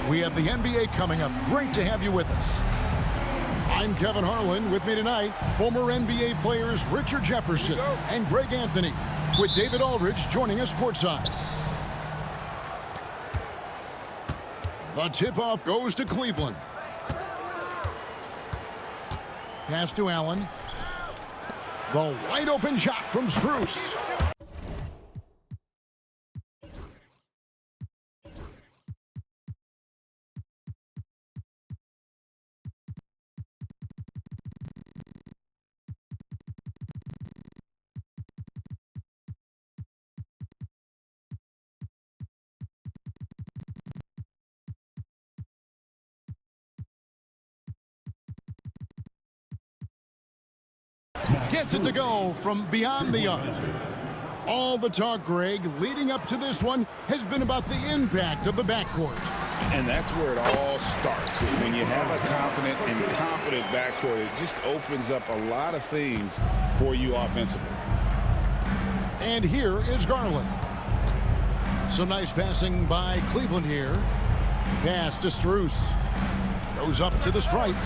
We have the NBA coming up. Great to have you with us. I'm Kevin Harlan. With me tonight, former NBA players Richard Jefferson and Greg Anthony, with David Aldridge joining us courtside. The tip-off goes to Cleveland. Pass to Allen. The wide-open shot from Strus. Gets it to go from beyond the arc. All the talk, Greg, leading up to this one has been about the impact of the backcourt. And that's where it all starts. When you have a confident and competent backcourt, it just opens up a lot of things for you offensively. And here is Garland. Some nice passing by Cleveland here. Pass to Strus. Goes up to the stripe.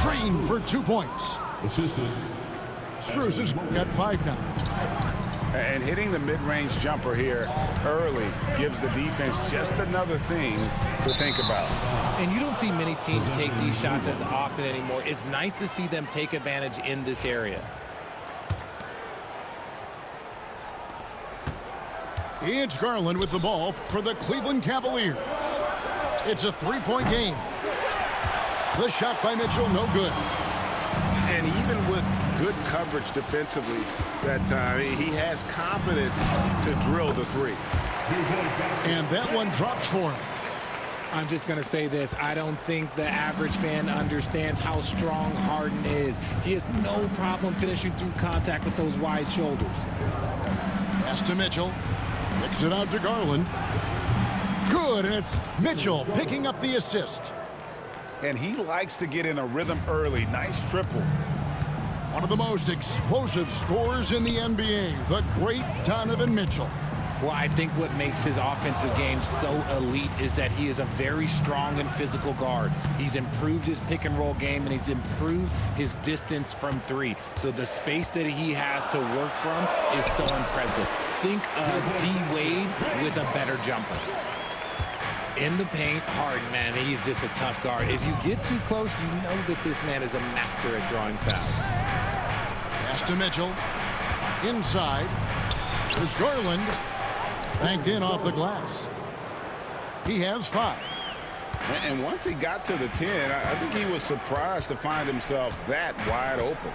Drained for 2 points. Strus has got 5 now. And hitting the mid-range jumper here early gives the defense just another thing to think about. And you don't see many teams take these shots as often anymore. It's nice to see them take advantage in this area. It's Garland with the ball for the Cleveland Cavaliers. It's a 3-point game. The shot by Mitchell, no good. And even with good coverage defensively that time, he has confidence to drill the three. And that one drops for him. I'm just going to say this. I don't think the average fan understands how strong Harden is. He has no problem finishing through contact with those wide shoulders. Pass to Mitchell. Kicks it out to Garland. Good, and it's Mitchell picking up the assist. And he likes to get in a rhythm early. Nice triple. One of the most explosive scorers in the NBA, the great Donovan Mitchell. Well, I think what makes his offensive game so elite is that he is a very strong and physical guard. He's improved his pick-and-roll game, and he's improved his distance from three. So the space that he has to work from is so impressive. Think of D-Wade with a better jumper. In the paint, Harden, man, he's just a tough guard. If you get too close, you know that this man is a master at drawing fouls. Pass to Mitchell. Inside. There's Garland. Banked in off the glass. He has 5. And once he got to the 10, I think he was surprised to find himself that wide open.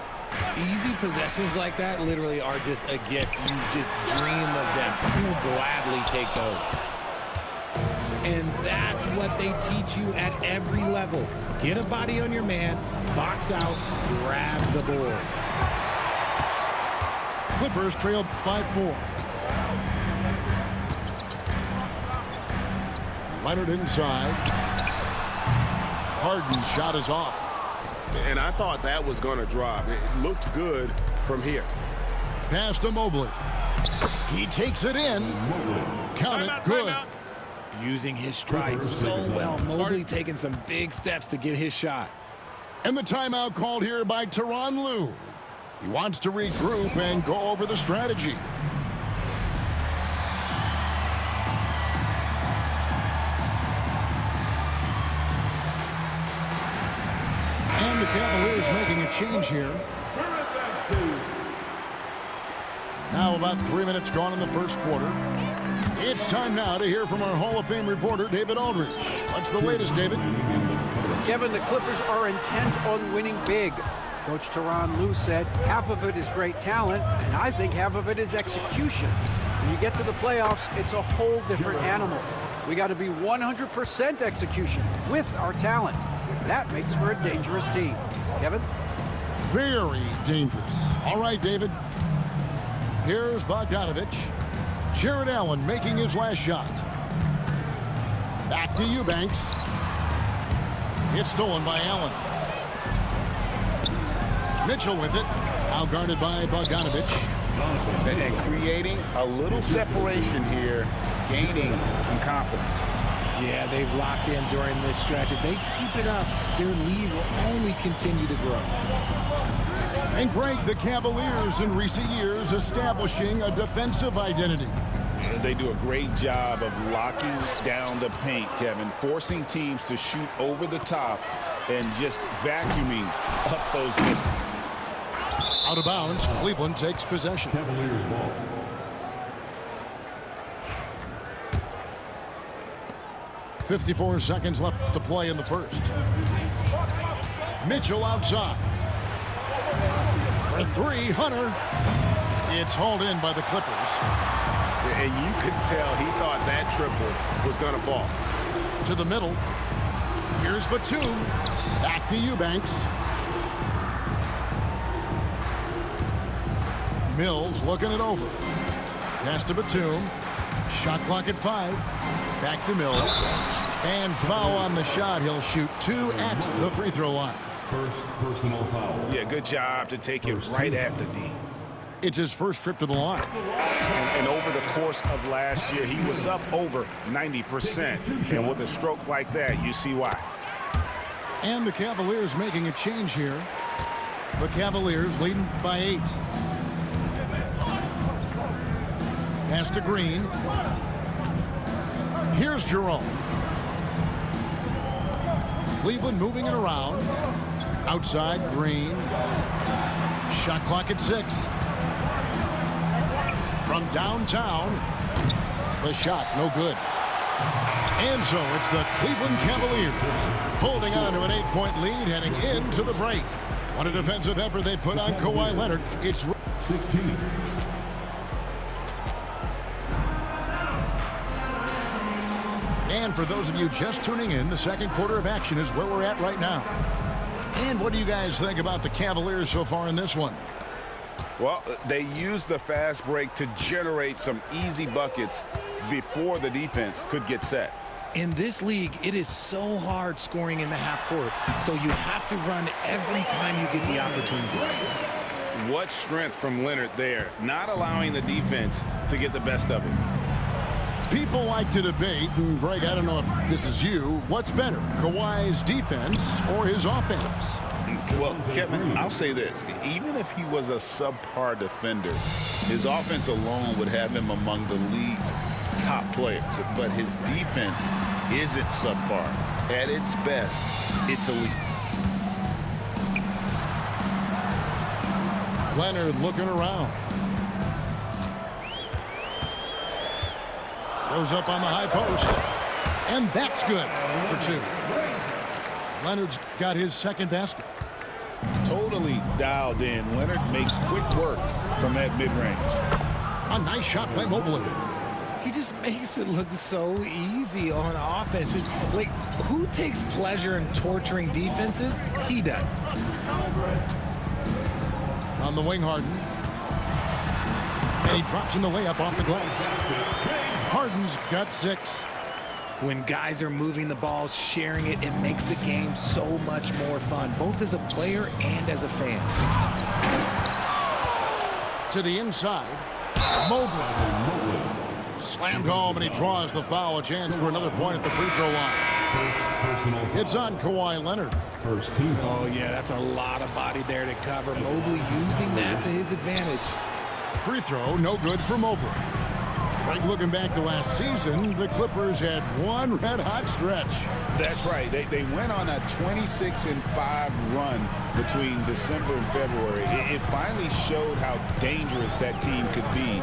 Easy possessions like that literally are just a gift. You just dream of them. You'll gladly take those. And that's what they teach you at every level. Get a body on your man, box out, grab the board. Clippers trail by 4. Leonard inside. Harden's shot is off. And I thought that was going to drop. It looked good from here. Pass to Mobley. He takes it in. Count it, good. Using his stride so well. Mobley taking some big steps to get his shot. And the timeout called here by Tyronn Lue. He wants to regroup and go over the strategy. And the Cavaliers making a change here. Now about 3 minutes gone in the first quarter. It's time now to hear from our Hall of Fame reporter, David Aldridge. What's the latest, David? Kevin, the Clippers are intent on winning big. Coach Tyronn Lue said half of it is great talent, and I think half of it is execution. When you get to the playoffs, it's a whole different animal. We got to be 100% execution with our talent. That makes for a dangerous team. Kevin? Very dangerous. All right, David. Here's Bogdanovich. Jared Allen making his last shot. Back to Eubanks. It's stolen by Allen. Mitchell with it. Now guarded by Bogdanovich. And creating a little separation here, gaining some confidence. Yeah, they've locked in during this stretch. If they keep it up, their lead will only continue to grow. And Greg, the Cavaliers in recent years establishing a defensive identity. They do a great job of locking down the paint, Kevin, forcing teams to shoot over the top and just vacuuming up those misses. Out of bounds, Cleveland takes possession. Cavaliers ball. .54 seconds left to play in the first. Mitchell outside. For three, Hunter. It's hauled in by the Clippers. And you could tell he thought that triple was going to fall. To the middle. Here's Batum. Back to Eubanks. Mills looking it over. Pass to Batum. Shot clock at 5. Back to Mills. And foul on the shot. He'll shoot 2 at the free throw line. First personal foul. Yeah, good job to take it right at the D. It's his first trip to the line. And over the course of last year, he was up over 90%. And with a stroke like that, you see why. And the Cavaliers making a change here. The Cavaliers leading by 8. Pass to Green. Here's Jerome. Cleveland moving it around. Outside, Green. Shot clock at 6. From downtown, the shot no good. And so it's the Cleveland Cavaliers holding on to an 8-point lead heading into the break. What a defensive effort they put on Kawhi Leonard. It's 16. And for those of you just tuning in, the second quarter of action is where we're at right now. And what do you guys think about the Cavaliers so far in this one? Well, they used the fast break to generate some easy buckets before the defense could get set. In this league, it is so hard scoring in the half court, so you have to run every time you get the opportunity. What strength from Leonard there, not allowing the defense to get the best of it. People like to debate, and Greg, I don't know if this is you, what's better, Kawhi's defense or his offense? Well, Kevin, I'll say this. Even if he was a subpar defender, his offense alone would have him among the league's top players. But his defense isn't subpar. At its best, it's elite. Leonard looking around. Goes up on the high post. And that's good for 2. Leonard's got his second basket. Totally dialed in. Leonard makes quick work from that mid-range. A nice shot by Mobley. He just makes it look so easy on offense. Like, who takes pleasure in torturing defenses? He does. On the wing, Harden. And he drops in the layup off the glass. Harden's got 6. When guys are moving the ball, sharing it, it makes the game so much more fun, both as a player and as a fan. To the inside, Mobley. Slammed home, and he draws the foul. A chance for another point at the free throw line. It's on Kawhi Leonard. First team. Oh, yeah, that's a lot of body there to cover. Mobley using that to his advantage. Free throw, no good for Mobley. Right, looking back to last season, the Clippers had one red-hot stretch. That's right. They went on a 26-5 run between December and February. It finally showed how dangerous that team could be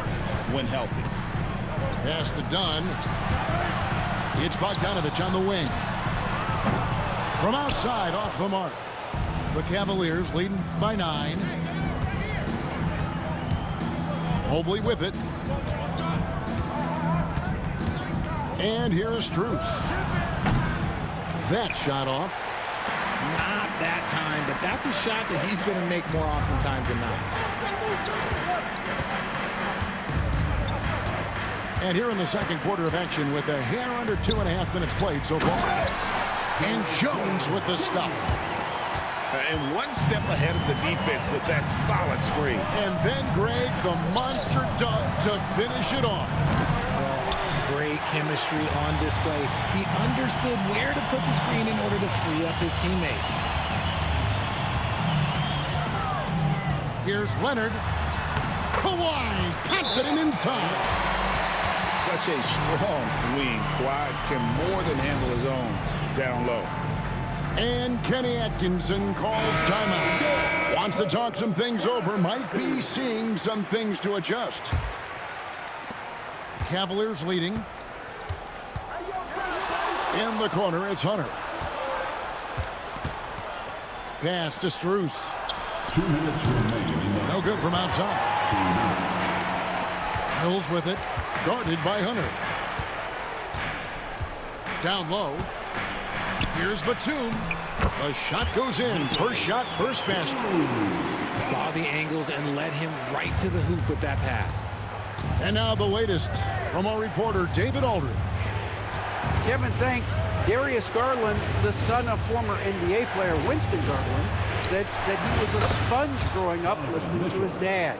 when healthy. Pass to Dunn. It's Bogdanovich on the wing. From outside, off the mark. The Cavaliers leading by 9. Mobley with it. And here is Strus. That shot off. Not that time, but that's a shot that he's going to make more oftentimes than not. And here in the second quarter of action with a hair under 2.5 minutes played so far. And Jones with the stuff. And one step ahead of the defense with that solid screen. And then Greg, the monster dunk to finish it off. Great great chemistry on display. He understood where to put the screen in order to free up his teammate. Here's Leonard. Kawhi, confident inside. Such a strong wing. Kawhi can more than handle his own down low. And Kenny Atkinson calls timeout. Wants to talk some things over. Might be seeing some things to adjust. Cavaliers leading. In the corner, it's Hunter. Pass to Strus. 2 minutes remaining. No good from outside. Mills with it. Guarded by Hunter. Down low. Here's Batum. The shot goes in. First shot, first basket. Saw the angles and led him right to the hoop with that pass. And now the latest from our reporter, David Aldridge. Kevin, thanks. Darius Garland, the son of former NBA player Winston Garland, said that he was a sponge growing up listening to his dad.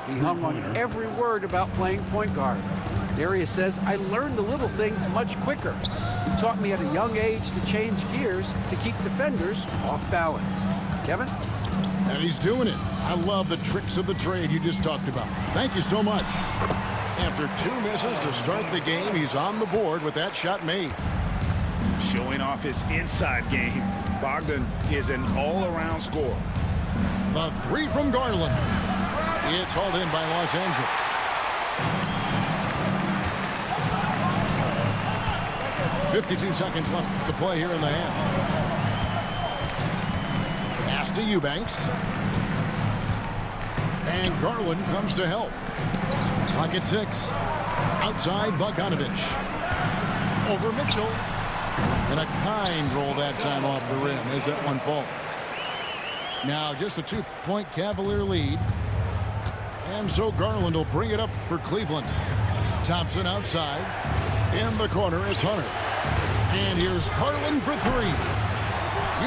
He hung on every word about playing point guard. Darius says, I learned the little things much quicker. He taught me at a young age to change gears to keep defenders off balance. Kevin? And he's doing it. I love the tricks of the trade you just talked about. Thank you so much. After 2 misses to start the game, he's on the board with that shot made. Showing off his inside game. Bogdan is an all-around scorer. The three from Garland. It's hauled in by Los Angeles. .52 seconds left to play here in the half. Pass to Eubanks. And Garland comes to help. Clock at 6. Outside Bogdanovich. Over Mitchell. And a kind roll that time off the rim as that one falls. Now just a 2-point Cavalier lead. And so Garland will bring it up for Cleveland. Thompson outside. In the corner, it's Hunter. And here's Garland for 3.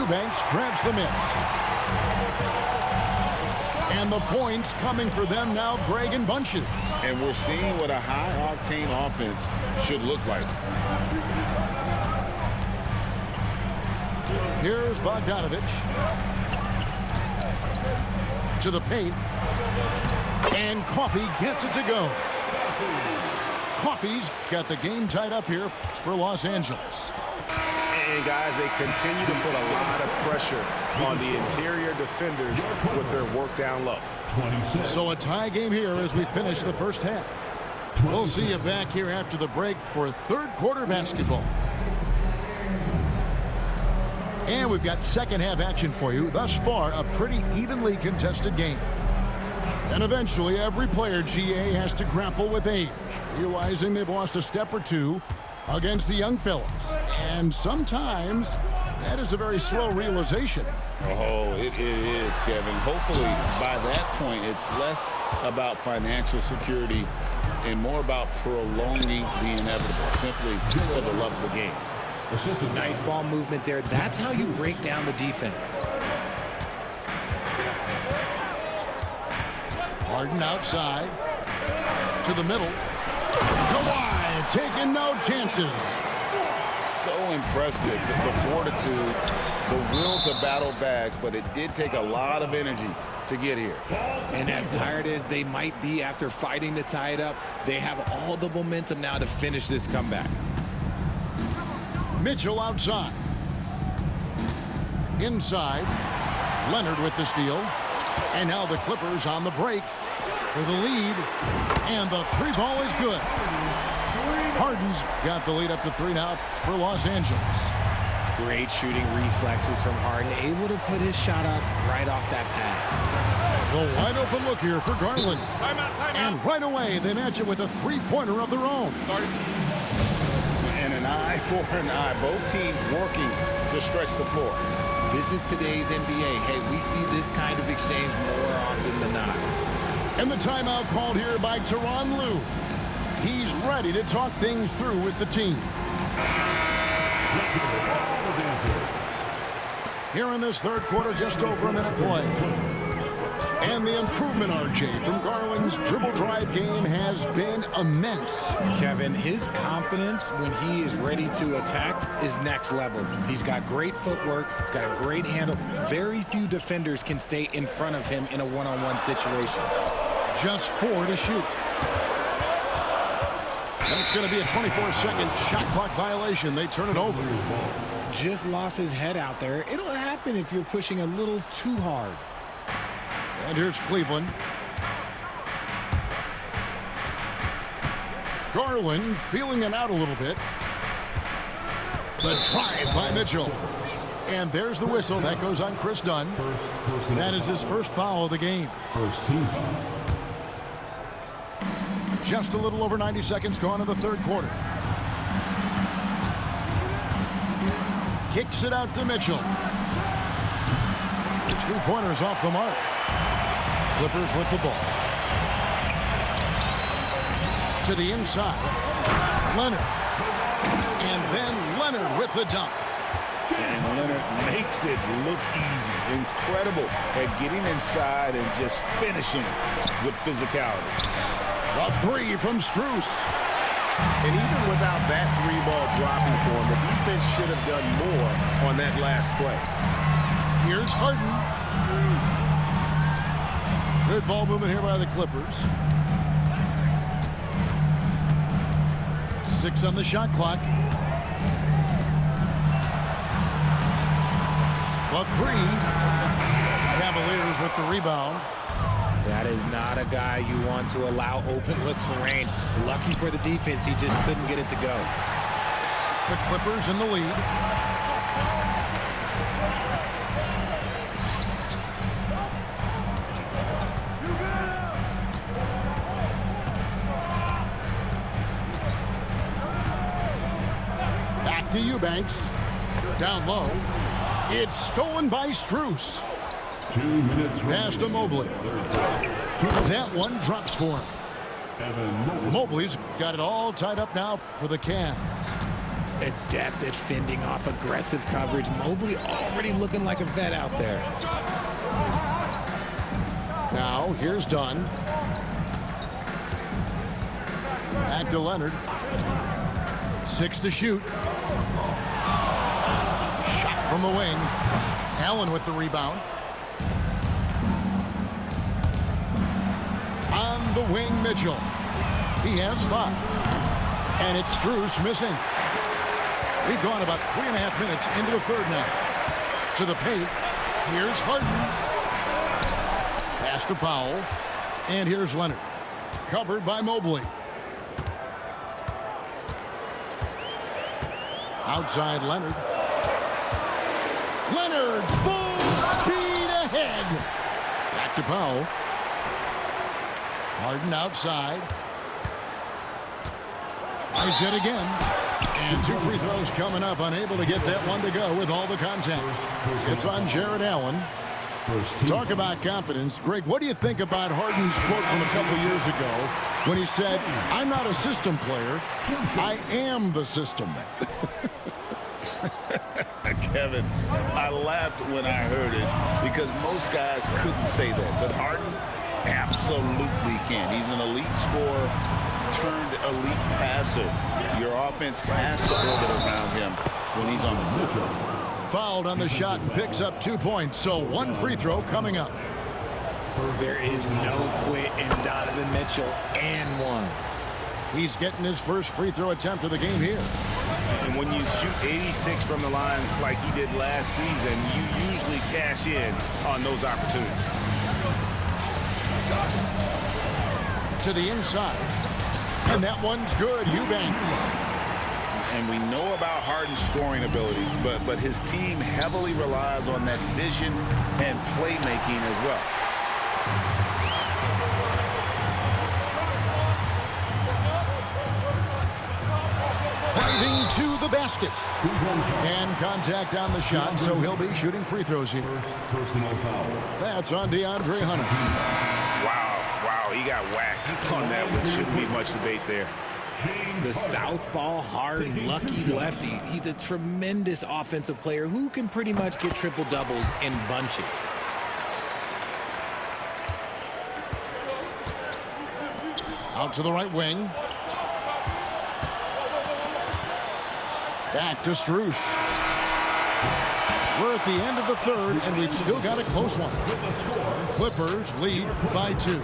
Eubanks grabs the miss. And the points coming for them now, Greg, in bunches. And we're seeing what a high-octane offense should look like. Here's Bogdanovich. To the paint. And Coffey gets it to go. Coffey's got the game tied up here for Los Angeles. And guys, they continue to put a lot of pressure on the interior defenders with their work down low. 26. So a tie game here as we finish the first half. We'll see you back here after the break for third quarter basketball. And we've got second half action for you. Thus far, a pretty evenly contested game. And eventually, every player, GA, has to grapple with age, realizing they've lost a step or two against the young fellas. And sometimes, that is a very slow realization. Oh, it is, Kevin. Hopefully, by that point, it's less about financial security and more about prolonging the inevitable, simply for the love of the game. Nice ball movement there. That's how you break down the defense. Harden outside. To the middle. Kawhi taking no chances. So impressive, the fortitude, the will to battle back, but it did take a lot of energy to get here. And as tired as they might be after fighting to tie it up, they have all the momentum now to finish this comeback. Mitchell outside. Inside. Leonard with the steal. And now the Clippers on the break for the lead. And the 3 ball is good. Harden's got the lead up to 3 now for Los Angeles. Great shooting reflexes from Harden, able to put his shot up right off that pass. The wide open look here for Garland. Timeout. And right away, they match it with a 3-pointer of their own. And an eye for an eye. Both teams working to stretch the floor. This is today's NBA. Hey, we see this kind of exchange more often than not. And the timeout called here by Tyronn Lue. He's ready to talk things through with the team. Here in this third quarter, just over a minute play. And the improvement, RJ, from Garland's dribble drive game has been immense. Kevin, his confidence when he is ready to attack is next level. He's got great footwork. He's got a great handle. Very few defenders can stay in front of him in a one-on-one situation. Just 4 to shoot. And it's going to be a 24-second shot clock violation. They turn it over. Just lost his head out there. It'll happen if you're pushing a little too hard. And here's Cleveland. Garland feeling it out a little bit. The drive by Mitchell. And there's the whistle. That goes on Chris Dunn. That is his first foul of the game. First team foul. Just a little over 90 seconds gone in the third quarter. Kicks it out to Mitchell. His three-pointer's off the mark. Clippers with the ball. To the inside. Leonard. And then Leonard with the dunk. And Leonard makes it look easy. Incredible at getting inside and just finishing with physicality. A three from Strus. And even without that three-ball dropping for him, the defense should have done more on that last play. Here's Harden. Good ball movement here by the Clippers. 6 on the shot clock. A three. Cavaliers with the rebound. That is not a guy you want to allow open looks for range. Lucky for the defense, he just couldn't get it to go. The Clippers in the lead. Back to Eubanks. Down low. It's stolen by Strus. 2 minutes. Pass to Mobley. That one drops for him. Evan Mobley's got it all tied up now for the Cavs. Adept at fending off aggressive coverage. Mobley already looking like a vet out there. Now, here's Dunn. Back to Leonard. 6 to shoot. Shot from the wing. Allen with the rebound. On the wing, Mitchell. He has 5. And it's Strus missing. We've gone about 3.5 minutes into the third now. To the paint. Here's Harden. Pass to Powell. And here's Leonard. Covered by Mobley. Outside Leonard. Leonard full speed ahead. Back to Powell. Harden outside. Tries it again. And 2 free throws coming up. Unable to get that one to go with all the contact. It's on Jared Allen. Talk about confidence. Greg, what do you think about Harden's quote from a couple years ago when he said, "I'm not a system player. I am the system." Kevin, I laughed when I heard it because most guys couldn't say that. But Harden absolutely can. He's an elite scorer turned elite passer. Your offense has to orbit around him when he's on the floor. Fouled on the shot and picks up 2 points. So 1 free throw coming up. There is no quit in Donovan Mitchell, and 1. He's getting his first free throw attempt of the game here. And when you shoot 86 from the line like he did last season, you usually cash in on those opportunities. To the inside. And that one's good. Eubanks. And we know about Harden's scoring abilities, but his team heavily relies on that vision and playmaking as well. Driving to the basket. And contact on the shot, so he'll be shooting free throws here. Personal foul. That's on DeAndre Hunter. Wow, he got whacked on that one. Shouldn't be much debate there. The southpaw, hard, lucky lefty. He's a tremendous offensive player who can pretty much get triple-doubles in bunches. Out to the right wing. Back to Strus. We're at the end of the third, and we've still got a close one. Clippers lead by 2.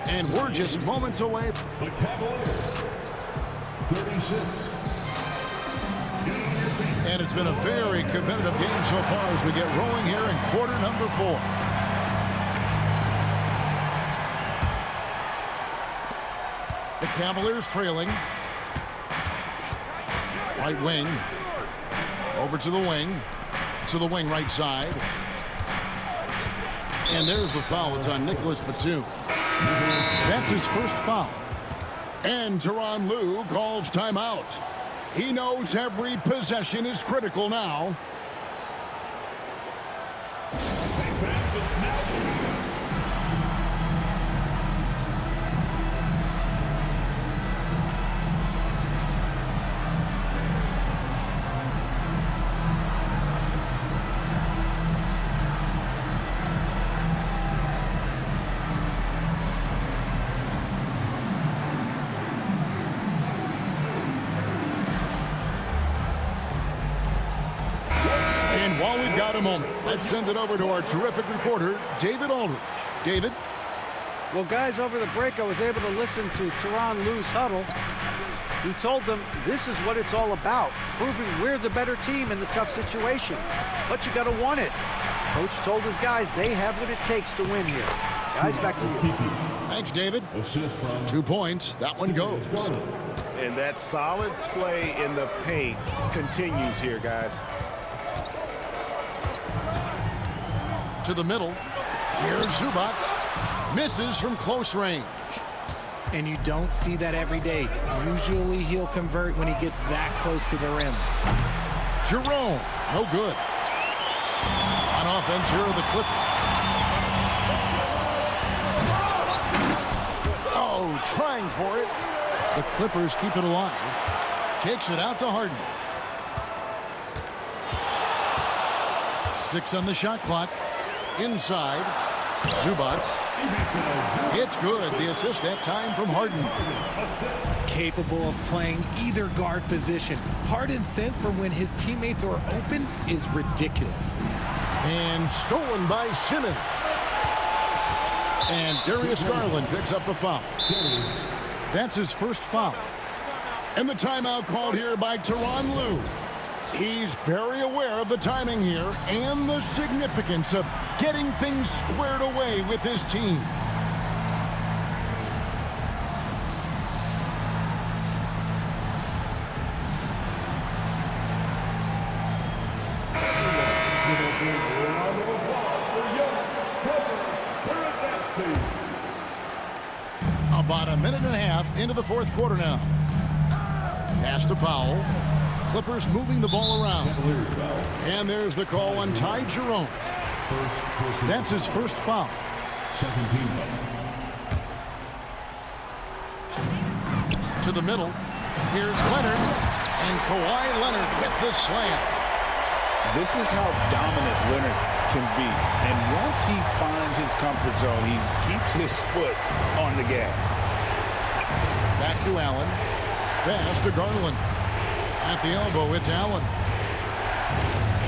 And we're just moments away. The Cavaliers, 36. And it's been a very competitive game so far as we get rolling here in quarter number 4. The Cavaliers trailing. Right wing. Over to the wing. To the wing right side. And there's the foul. It's on Nicholas Batum. That's his first foul. And Tyronn Lue calls timeout. He knows every possession is critical now. While we've got a moment, let's send it over to our terrific reporter, David Aldridge. David? Well, guys, over the break, I was able to listen to Tyronn Lue's huddle. He told them this is what it's all about, proving we're the better team in the tough situation. But you got to want it. Coach told his guys they have what it takes to win here. Guys, back to you. Thanks, David. 2 points. That one goes. And that solid play in the paint continues here, guys. To the middle. Here's Zubac. Misses from close range. And you don't see that every day. Usually he'll convert when he gets that close to the rim. Jerome. No good. On offense, here are the Clippers. Oh, trying for it. The Clippers keep it alive. Kicks it out to Harden. 6 on the shot clock. Inside, Zubac. It's good. The assist that time from Harden. Capable of playing either guard position. Harden's sense for when his teammates are open is ridiculous. And stolen by Simmons. And Darius Garland picks up the foul. That's his first foul. And the timeout called here by Tyronn Lue. He's very aware of the timing here and the significance of getting things squared away with his team. About a minute and a half into the fourth quarter now. Pass to Powell. Clippers moving the ball around. And there's the call on Ty Jerome. That's his first foul. To the middle. Here's Leonard. And Kawhi Leonard with the slam. This is how dominant Leonard can be. And once he finds his comfort zone, he keeps his foot on the gas. Back to Allen. Pass to Garland. At the elbow, it's Allen.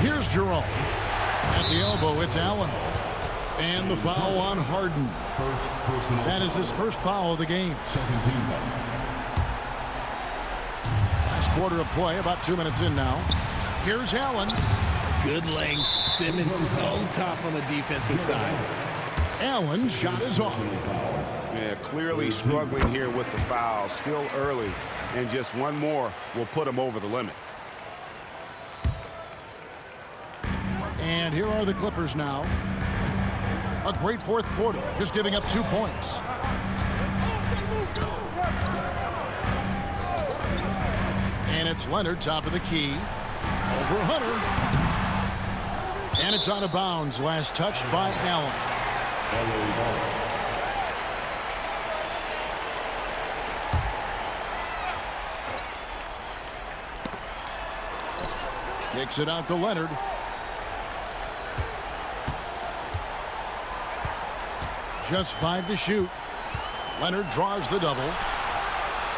Here's Jerome. At the elbow, it's Allen. And the foul on Harden. That is his first foul of the game. Last quarter of play, about 2 minutes in now. Here's Allen. Good length. Simmons so tough on the defensive side. Allen's shot is off. Yeah, clearly struggling here with the foul. Still early. And just one more will put him over the limit. And here are the Clippers now. A great fourth quarter, just giving up 2 points. And it's Leonard, top of the key. Over Hunter. And it's out of bounds. Last touch by Allen. Kicks it out to Leonard. Just 5 to shoot. Leonard draws the double.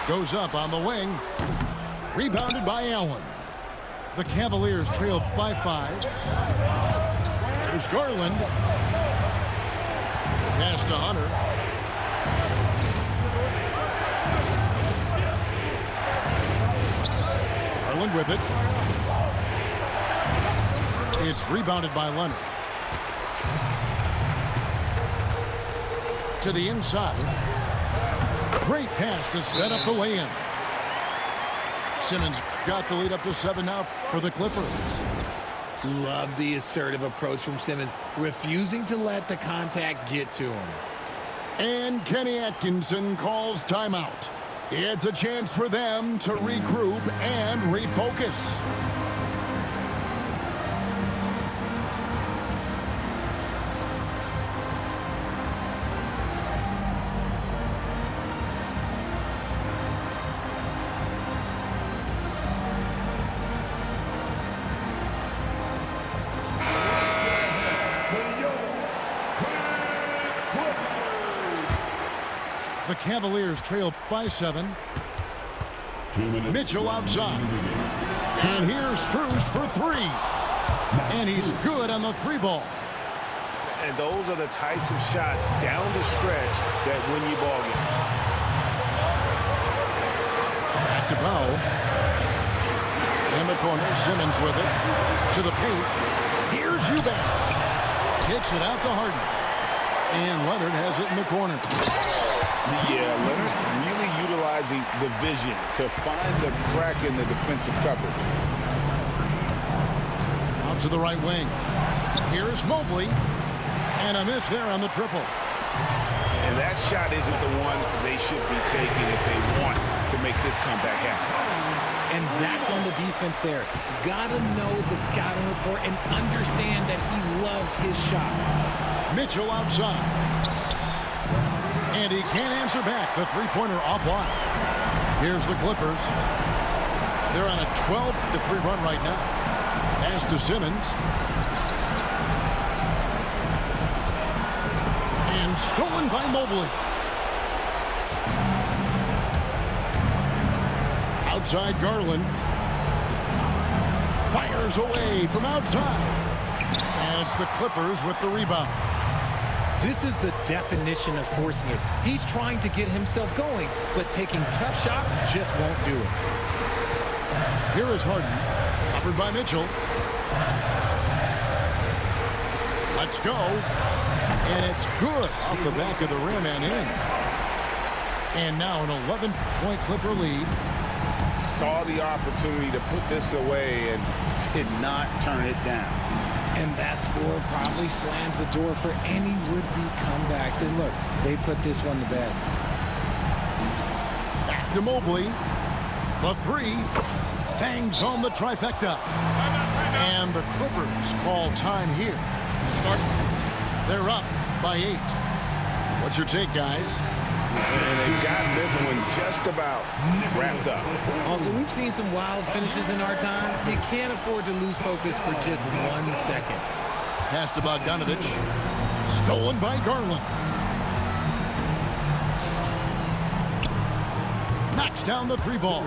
Goes up on the wing. Rebounded by Allen. The Cavaliers trail by 5. There's Garland. Pass to Hunter. Garland with it. It's rebounded by Leonard. To the inside. Great pass to set up the lay-in. Simmons got the lead up to 7 now for the Clippers. Love the assertive approach from Simmons, refusing to let the contact get to him. And Kenny Atkinson calls timeout. It's a chance for them to regroup and refocus. The Cavaliers trail by 7. Mitchell outside. And here's Strus for 3. And he's good on the 3 ball. And those are the types of shots down the stretch that win you ball game. Back to Powell. In the corner, Simmons with it. To the paint. Here's Eubanks. Kicks it out to Harden. And Leonard has it in the corner. Yeah, Leonard really utilizing the vision to find the crack in the defensive coverage. Out to the right wing. Here's Mobley. And a miss there on the triple. And that shot isn't the one they should be taking if they want to make this comeback happen. And that's on the defense there. Gotta know the scouting report and understand that he loves his shot. Mitchell outside. And he can't answer back. The three-pointer offline. Here's the Clippers. They're on a 12-3 run right now. Pass to Simmons. And stolen by Mobley. Outside Garland. Fires away from outside. And it's the Clippers with the rebound. This is the definition of forcing it. He's trying to get himself going, but taking tough shots just won't do it. Here is Harden. Covered by Mitchell. Let's go. And it's good off the back of the rim and in. And now an 11-point Clipper lead. Saw the opportunity to put this away and did not turn it down. And that score probably slams the door for any would-be comebacks. And look, they put this one to bed. Back to Mobley. The 3 bangs home the trifecta. And the Clippers call time here. They're up by 8. What's your take, guys? And they've got this one just about wrapped up. Also, we've seen some wild finishes in our time. You can't afford to lose focus for just 1 second. Pass to Bogdanovich. Stolen by Garland. Knocks down the 3 ball.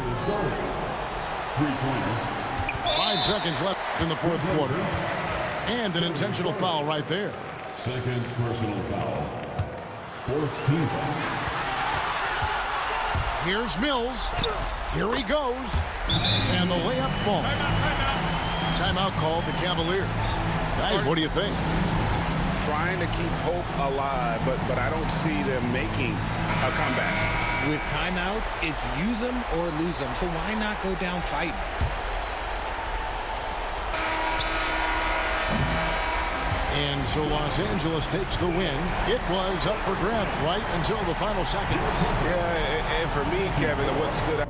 5 seconds left in the 4th quarter. And an intentional foul right there. Second personal foul. 4th team foul. Here's Mills. Here he goes. And the layup falls. Timeout called the Cavaliers. Guys, what do you think? Trying to keep hope alive, but I don't see them making a comeback. With timeouts, it's use them or lose them. So why not go down fighting? And so Los Angeles takes the win. It was up for grabs right until the final seconds. Yeah, and for me, Kevin, what stood out